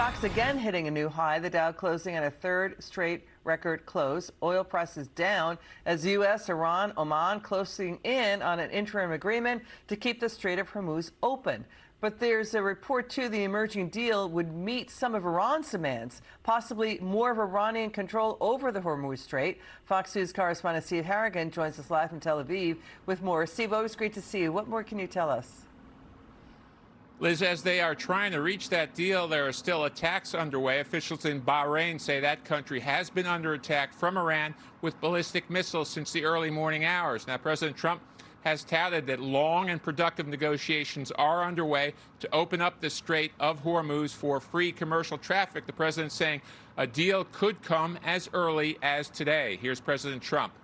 Stocks again hitting a new high. The Dow closing at a third straight record close. Oil prices down as U.S., Iran, Oman closing in on an interim agreement to keep the Strait of Hormuz open. But there's a report, too, the emerging deal would meet some of Iran's demands, possibly more of Iranian control over the Hormuz Strait. Fox News correspondent Steve Harrigan joins us live from Tel Aviv with more. Steve, always great to see you. What more can you tell us? Liz, as they are trying to reach that deal, there are still attacks underway. Officials in Bahrain say that country has been under attack from Iran with ballistic missiles since the early morning hours. Now, President Trump has touted that long and productive negotiations are underway to open up the Strait of Hormuz for free commercial traffic. The president saying a deal could come as early as today. Here's President Trump.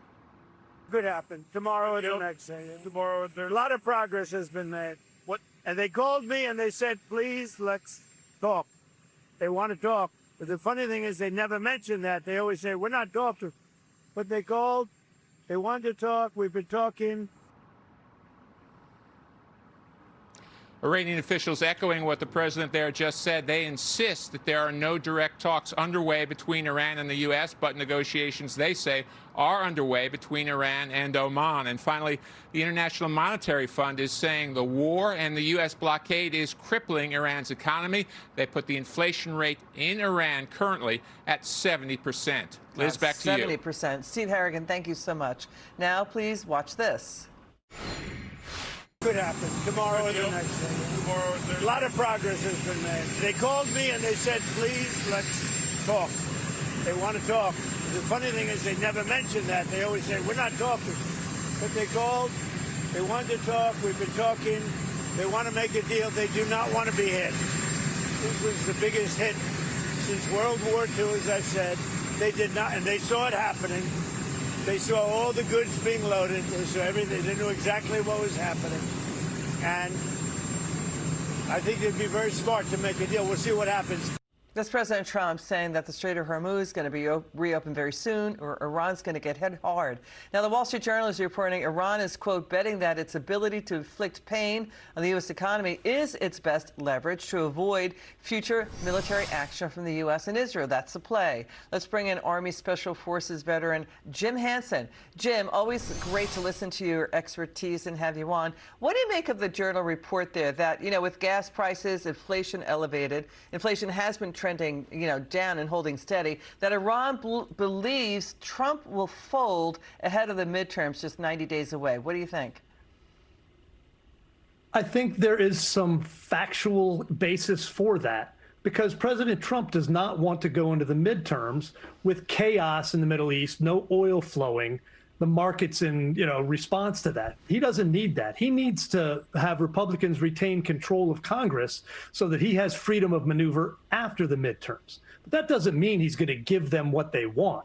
Could happen tomorrow or the next day. Tomorrow, a lot of progress has been made. And they called me and they said, please, let's talk. They want to talk. But the funny thing is they never mention that. They always say, we're not talking. But they called. They wanted to talk. We've been talking. Iranian officials echoing what the president there just said. They insist that there are no direct talks underway between Iran and the U.S., but negotiations, they say, are underway between Iran and Oman. And finally, the International Monetary Fund is saying the war and the U.S. blockade is crippling Iran's economy. They put the inflation rate in Iran currently at 70%. Liz, back to you. 70%. Steve Harrigan, thank you so much. Now, please watch this. Could happen tomorrow or the next day. A lot of progress has been made. They called me and they said, please, let's talk. They want to talk. The funny thing is they never mention that. They always say, we're not talking. But they called. They wanted to talk. We've been talking. They want to make a deal. They do not want to be hit. This was the biggest hit since World War II, as I said. They did not, and they saw it happening. They saw all the goods being loaded. They saw everything. They knew exactly what was happening. And I think they'd be very smart to make a deal. We'll see what happens. That's President Trump saying that the Strait of Hormuz is going to be reopened very soon, or Iran's going to get hit hard. Now, the Wall Street Journal is reporting Iran is, quote, betting that its ability to inflict pain on the U.S. economy is its best leverage to avoid future military action from the U.S. and Israel. That's the play. Let's bring in Army Special Forces veteran Jim Hanson. Jim, always great to listen to your expertise and have you on. What do you make of the Journal report there that, you know, with gas prices, inflation elevated, inflation has been trending, down and holding steady, that Iran believes Trump will fold ahead of the midterms just 90 days away? What do you think? I think there is some factual basis for that, because President Trump does not want to go into the midterms with chaos in the Middle East, no oil flowing, the markets in, response to that. He doesn't need that. He needs to have Republicans retain control of Congress so that he has freedom of maneuver after the midterms. But that doesn't mean he's going to give them what they want.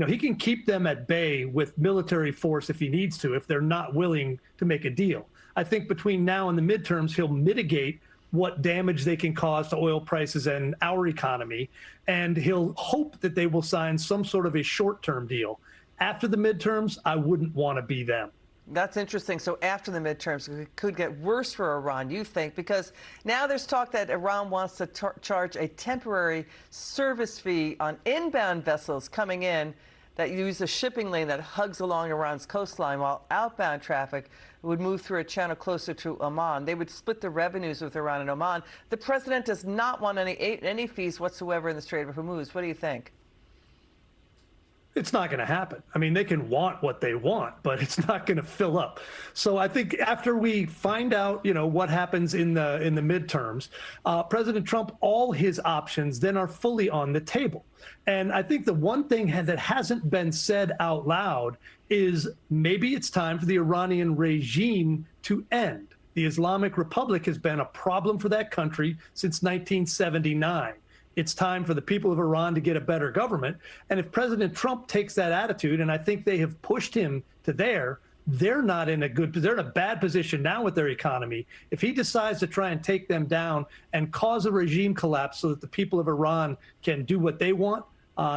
He can keep them at bay with military force if he needs to, if they're not willing to make a deal. I think between now and the midterms, he'll mitigate what damage they can cause to oil prices and our economy, and he'll hope that they will sign some sort of a short-term deal. After the midterms, I wouldn't want to be them. That's interesting. So after the midterms, it could get worse for Iran, you think, because now there's talk that Iran wants to charge a temporary service fee on inbound vessels coming in that use a shipping lane that hugs along Iran's coastline, while outbound traffic would move through a channel closer to Oman. They would split the revenues with Iran and Oman. The president does not want any fees whatsoever in the Strait of Hormuz. What do you think? It's not going to happen. I mean, they can want what they want, but it's not going to fill up. So I think after we find out, what happens in the midterms, President Trump, all his options then are fully on the table. And I think the one thing that hasn't been said out loud is maybe it's time for the Iranian regime to end. The Islamic Republic has been a problem for that country since 1979. It's time for the people of Iran to get a better government. And if President Trump takes that attitude, and I think they have pushed him to there, they're in a bad position now with their economy. If he decides to try and take them down and cause a regime collapse so that the people of Iran can do what they want,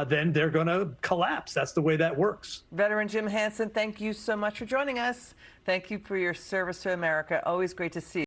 then they're going to collapse. That's the way that works. Veteran Jim Hanson, thank you so much for joining us. Thank you for your service to America. Always great to see you.